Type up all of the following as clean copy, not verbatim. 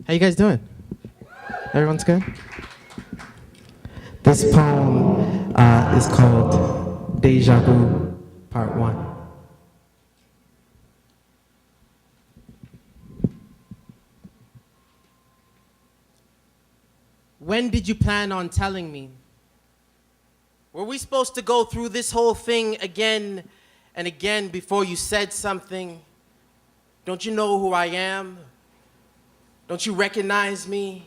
How you guys doing? Everyone's good? This poem is called Deja Vu, Part 1. When did you plan on telling me? Were we supposed to go through this whole thing again and again before you said something? Don't you know who I am? Don't you recognize me?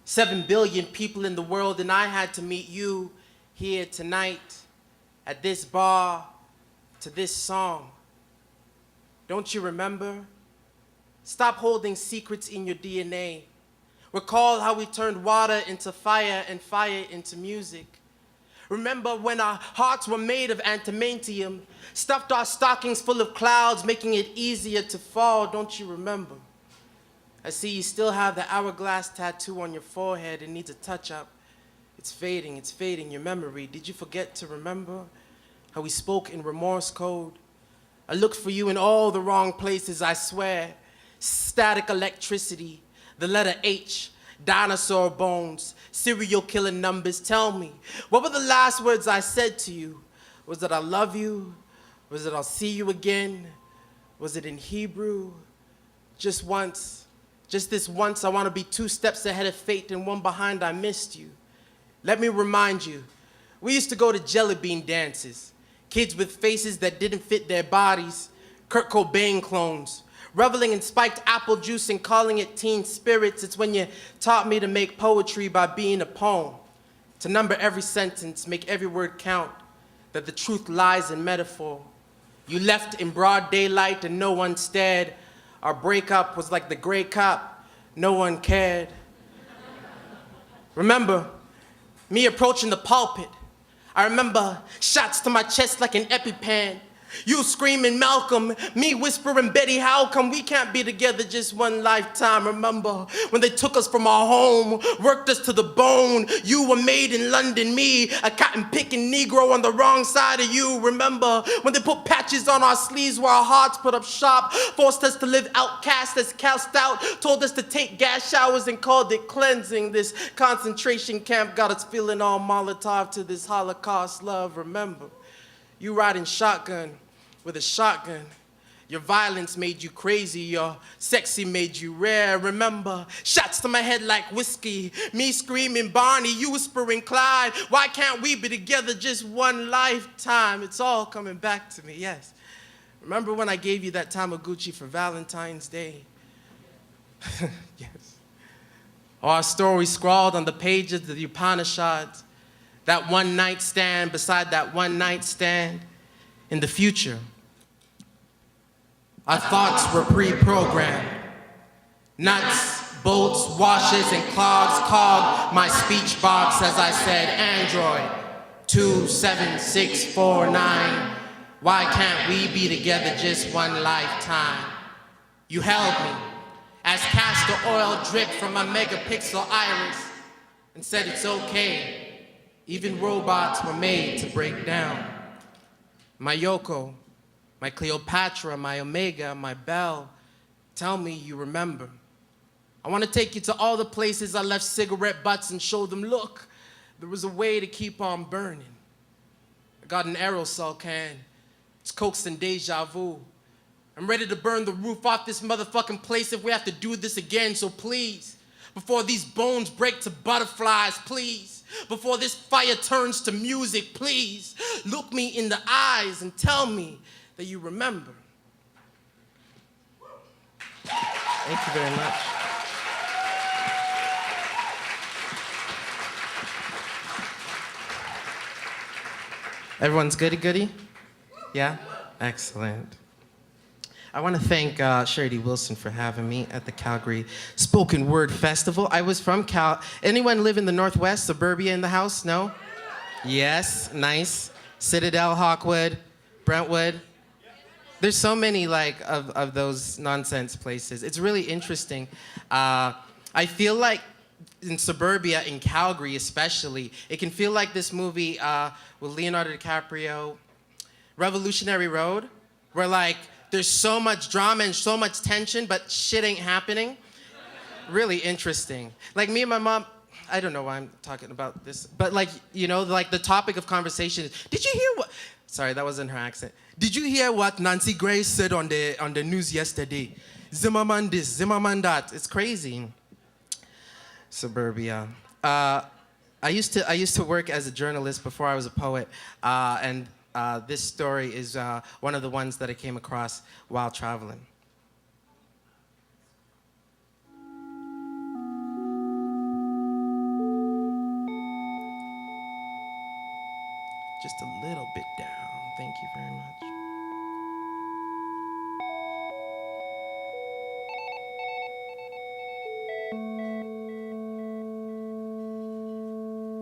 7 billion people in the world, and I had to meet you here tonight at this bar to this song. Don't you remember? Stop holding secrets in your DNA. Recall how we turned water into fire and fire into music. Remember when our hearts were made of adamantium, stuffed our stockings full of clouds, making it easier to fall. Don't you remember? I see you still have the hourglass tattoo on your forehead. It needs a touch-up. It's fading, your memory. Did you forget to remember how we spoke in remorse code? I looked for you in all the wrong places, I swear. Static electricity, the letter H, dinosaur bones, serial killer numbers. Tell me, what were the last words I said to you? Was it I love you? Was it I'll see you again? Was it in Hebrew? Just once, just this once, I want to be 2 steps ahead of fate and 1 behind. I missed you. Let me remind you, we used to go to jelly bean dances, kids with faces that didn't fit their bodies, Kurt Cobain clones, reveling in spiked apple juice and calling it teen spirits. It's when you taught me to make poetry by being a poem, to number every sentence, make every word count, that the truth lies in metaphor. You left in broad daylight and no one stared. Our breakup was like the gray cop, no one cared. Remember me approaching the pulpit. I remember shots to my chest like an EpiPen. You screaming Malcolm, me whispering Betty, how come we can't be together just one lifetime? Remember when they took us from our home, worked us to the bone? You were made in London, me, a cotton-picking Negro on the wrong side of you. Remember when they put patches on our sleeves where our hearts put up shop, forced us to live outcast as cast out, told us to take gas showers and called it cleansing. This concentration camp got us feeling all Molotov to this Holocaust love. Remember you riding shotgun with a shotgun. Your violence made you crazy, your sexy made you rare. Remember, shots to my head like whiskey, me screaming Barney, you whispering Clyde. Why can't we be together just one lifetime? It's all coming back to me, yes. Remember when I gave you that Tamagotchi for Valentine's Day? Yes. Our story scrawled on the pages of the Upanishads. That one night stand beside that one night stand in the future. Our thoughts were pre-programmed. Nuts, bolts, washes, and clogs clogged my speech box as I said, Android 27649. Why can't we be together just one lifetime? You held me as castor oil dripped from my megapixel iris and said it's okay. Even robots were made to break down. My Yoko, my Cleopatra, my Omega, my Belle, tell me you remember. I want to take you to all the places I left cigarette butts and show them, look, there was a way to keep on burning. I got an aerosol can. It's coaxed in deja vu. I'm ready to burn the roof off this motherfucking place if we have to do this again, so please, before these bones break to butterflies, please, before this fire turns to music, please, look me in the eyes and tell me that you remember. Thank you very much. Everyone's goody-goody? Yeah? Excellent. I want to thank Sherry Wilson for having me at the Calgary Spoken Word Festival. I was from Anyone live in the Northwest, suburbia in the house? No? Yes, nice. Citadel, Hawkwood, Brentwood. There's so many of those nonsense places. It's really interesting. I feel like in suburbia, in Calgary especially, it can feel like this movie with Leonardo DiCaprio, Revolutionary Road, where there's so much drama and so much tension, but shit ain't happening. really interesting. Like me and my mom, I don't know why I'm talking about this, but like, you know, like the topic of conversation is, did you hear what, sorry, that wasn't her accent. Did you hear what Nancy Grace said on the news yesterday? Zimmerman this, Zimmerman that. It's crazy. Suburbia. I used to work as a journalist before I was a poet, and this story is one of the ones that I came across while traveling. Just a little bit down. Thank you very much.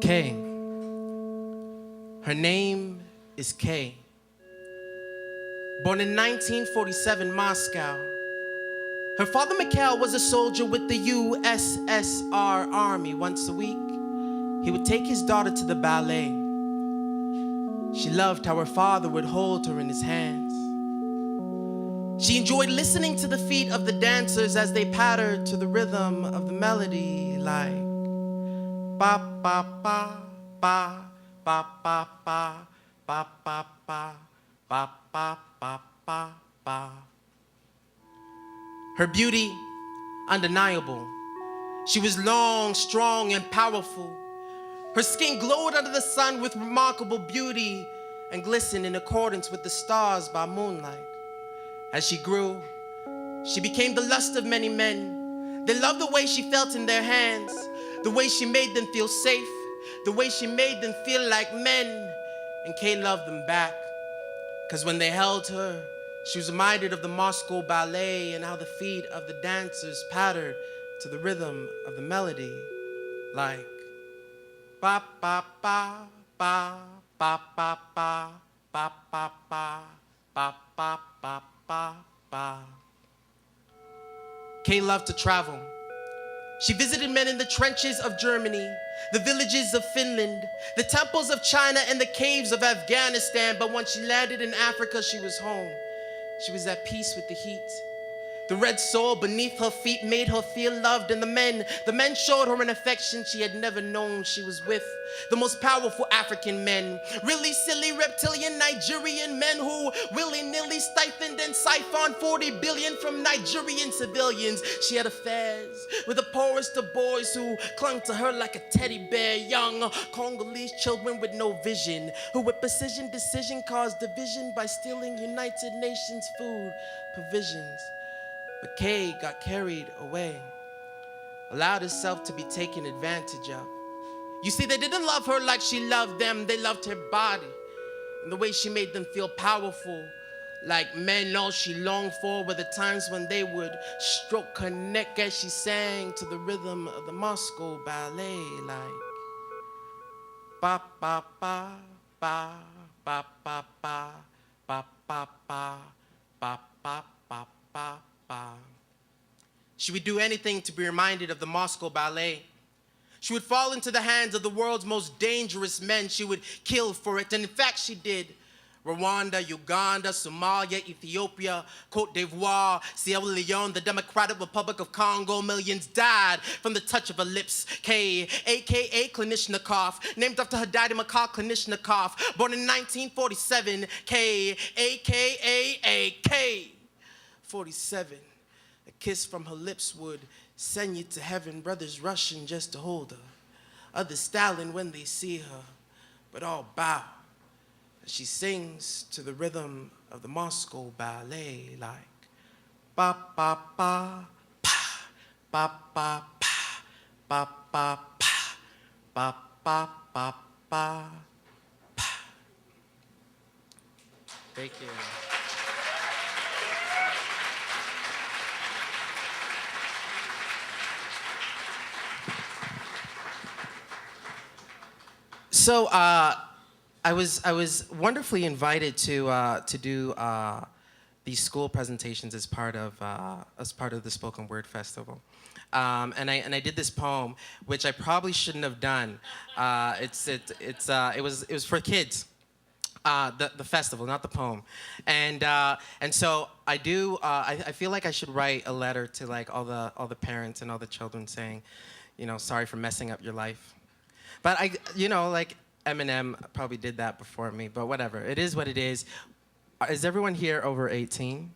Kay. Her name is Kay. Born in 1947, Moscow. Her father, Mikhail, was a soldier with the USSR Army. Once a week, he would take his daughter to the ballet. She loved how her father would hold her in his hands. She enjoyed listening to the feet of the dancers as they pattered to the rhythm of the melody, like ba ba ba ba ba ba ba ba ba ba ba ba ba ba ba. Her beauty, undeniable. She was long, strong, and powerful. Her skin glowed under the sun with remarkable beauty and glistened in accordance with the stars by moonlight. As she grew, she became the lust of many men. They loved the way she felt in their hands, the way she made them feel safe, the way she made them feel like men. And Kay loved them back, because when they held her, she was reminded of the Moscow ballet and how the feet of the dancers pattered to the rhythm of the melody, like ba ba ba ba ba ba ba ba ba ba ba ba ba ba ba. Kay loved to travel. She visited men in the trenches of Germany, the villages of Finland, the temples of China, and the caves of Afghanistan. But when she landed in Africa, she was home. She was at peace with the heat. The red soil beneath her feet made her feel loved, and the men showed her an affection she had never known. She was with the most powerful African men, really silly reptilian Nigerian men who willy-nilly stifled and siphoned 40 billion from Nigerian civilians. She had affairs with the poorest of boys who clung to her like a teddy bear, young Congolese children with no vision, who with decision caused division by stealing United Nations food provisions. But Kay got carried away, allowed herself to be taken advantage of. You see, they didn't love her like she loved them. They loved her body and the way she made them feel powerful, like men. All she longed for were the times when they would stroke her neck as she sang to the rhythm of the Moscow ballet, like ba ba ba ba ba ba ba ba ba ba ba ba ba ba. She would do anything to be reminded of the Moscow ballet. She would fall into the hands of the world's most dangerous men. She would kill for it, and in fact she did. Rwanda, Uganda, Somalia, Ethiopia, Cote d'Ivoire, Sierra Leone, the Democratic Republic of Congo. Millions died from the touch of her lips. Kay, a.k.a. Kalishnikov, named after her daddy Mikhail Kalishnikov, born in 1947. Kay, a.k.a. Kay. 47. A kiss from her lips would send you to heaven. Brothers rushing just to hold her, others styling when they see her, but all bow as she sings to the rhythm of the Moscow ballet, like ba ba ba pa ba ba pa ba ba pa ba ba ba ba pa. Thank you. So I was wonderfully invited to do these school presentations as part of the Spoken Word Festival, and I did this poem, which I probably shouldn't have done. It was for kids, The festival, not the poem. And so I do. I feel like I should write a letter to like all the parents and all the children saying, sorry for messing up your life. But like Eminem probably did that before me. But whatever. It is what it is. Is everyone here over 18?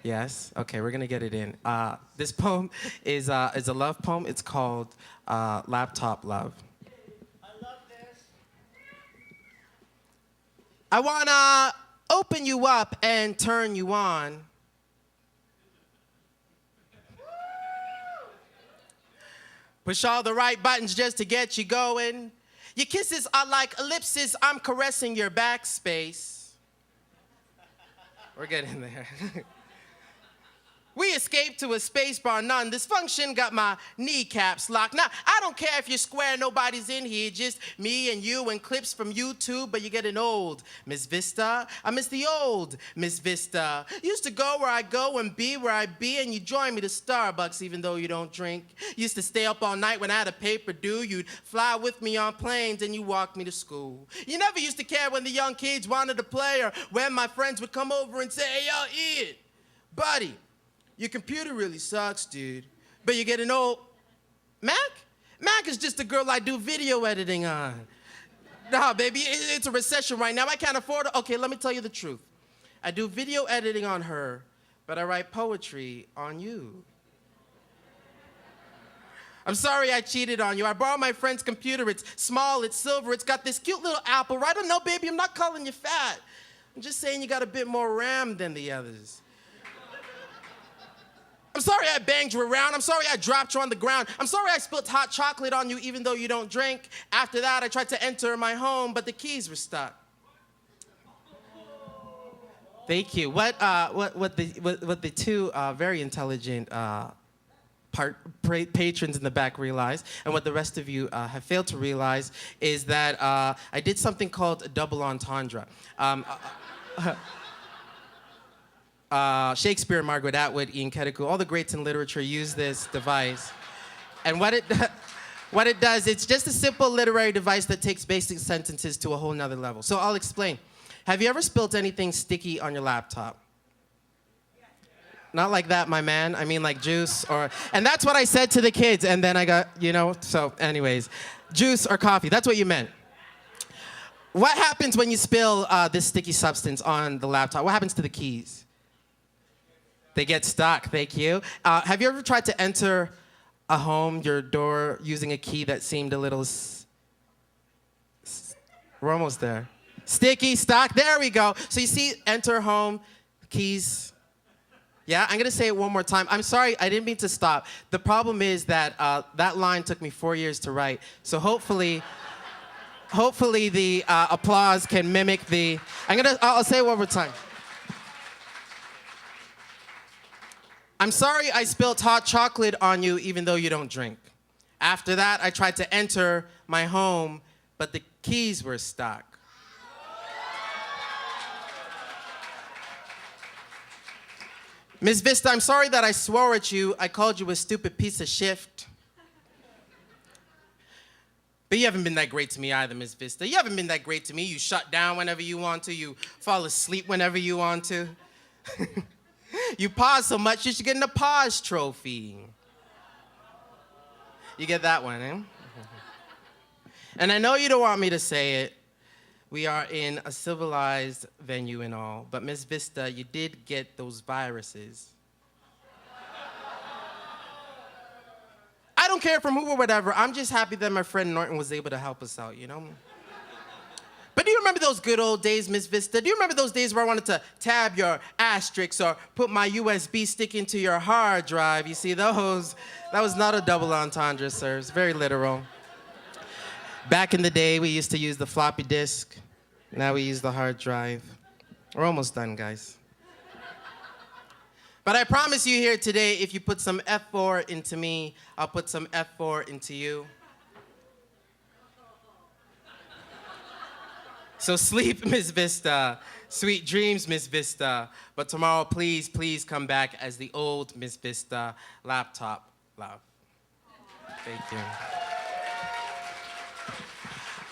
Yes. Okay, we're gonna get it in. This poem is a love poem. It's called Laptop Love. I wanna open you up and turn you on. Push all the right buttons just to get you going. Your kisses are like ellipses, I'm caressing your backspace. We're getting there. We escaped to a space bar, none dysfunction, got my kneecaps locked. Now, I don't care if you're square, nobody's in here, just me and you and clips from YouTube, but you're getting old, Miss Vista. I miss the old Miss Vista. Used to go where I go and be where I be, and you join me to Starbucks even though you don't drink. Used to stay up all night when I had a paper due. You'd fly with me on planes and you walk me to school. You never used to care when the young kids wanted to play or when my friends would come over and say, hey, yo, Ian, buddy, your computer really sucks, dude. But you're getting old. Mac? Mac is just a girl I do video editing on. Nah, baby, it's a recession right now. I can't afford it. Okay, let me tell you the truth. I do video editing on her, but I write poetry on you. I'm sorry I cheated on you. I borrowed my friend's computer. It's small, it's silver, it's got this cute little apple, right? No, baby, I'm not calling you fat. I'm just saying you got a bit more RAM than the others. I'm sorry I banged you around. I'm sorry I dropped you on the ground. I'm sorry I spilled hot chocolate on you even though you don't drink. After that, I tried to enter my home, but the keys were stuck. Thank you. What the two very intelligent patrons in the back realize, and what the rest of you have failed to realize, is that I did something called a double entendre. Shakespeare, Margaret Atwood, Ian Keteku, all the greats in literature use this device. And what it does, it's just a simple literary device that takes basic sentences to a whole nother level. So I'll explain. Have you ever spilled anything sticky on your laptop? Not like that, my man. I mean like juice and that's what I said to the kids, and then I got, so anyways, juice or coffee, that's what you meant. What happens when you spill this sticky substance on the laptop? What happens to the keys? They get stuck, thank you. Have you ever tried to enter a home, your door, using a key that seemed a little, we're almost there. Sticky, stuck, there we go. So you see, enter home, keys. Yeah, I'm gonna say it one more time. I'm sorry, I didn't mean to stop. The problem is that that line took me 4 years to write. So hopefully the applause can mimic the, I'll say it one more time. I'm sorry I spilled hot chocolate on you even though you don't drink. After that, I tried to enter my home, but the keys were stuck. Ms. Vista, I'm sorry that I swore at you. I called you a stupid piece of shit. But you haven't been that great to me either, Ms. Vista. You haven't been that great to me. You shut down whenever you want to. You fall asleep whenever you want to. You pause so much, you should get a pause trophy. You get that one, eh? And I know you don't want me to say it. We are in a civilized venue and all, but Miss Vista, you did get those viruses. I don't care from who or whatever. I'm just happy that my friend Norton was able to help us out, But do you remember those good old days, Miss Vista? Do you remember those days where I wanted to tab your asterisks or put my USB stick into your hard drive? You see those? That was not a double entendre, sir. It's very literal. Back in the day, we used to use the floppy disk. Now we use the hard drive. We're almost done, guys. But I promise you here today, if you put some F4 into me, I'll put some F4 into you. So sleep, Miss Vista. Sweet dreams, Miss Vista. But tomorrow, please, please come back as the old Miss Vista. Laptop love. Thank you.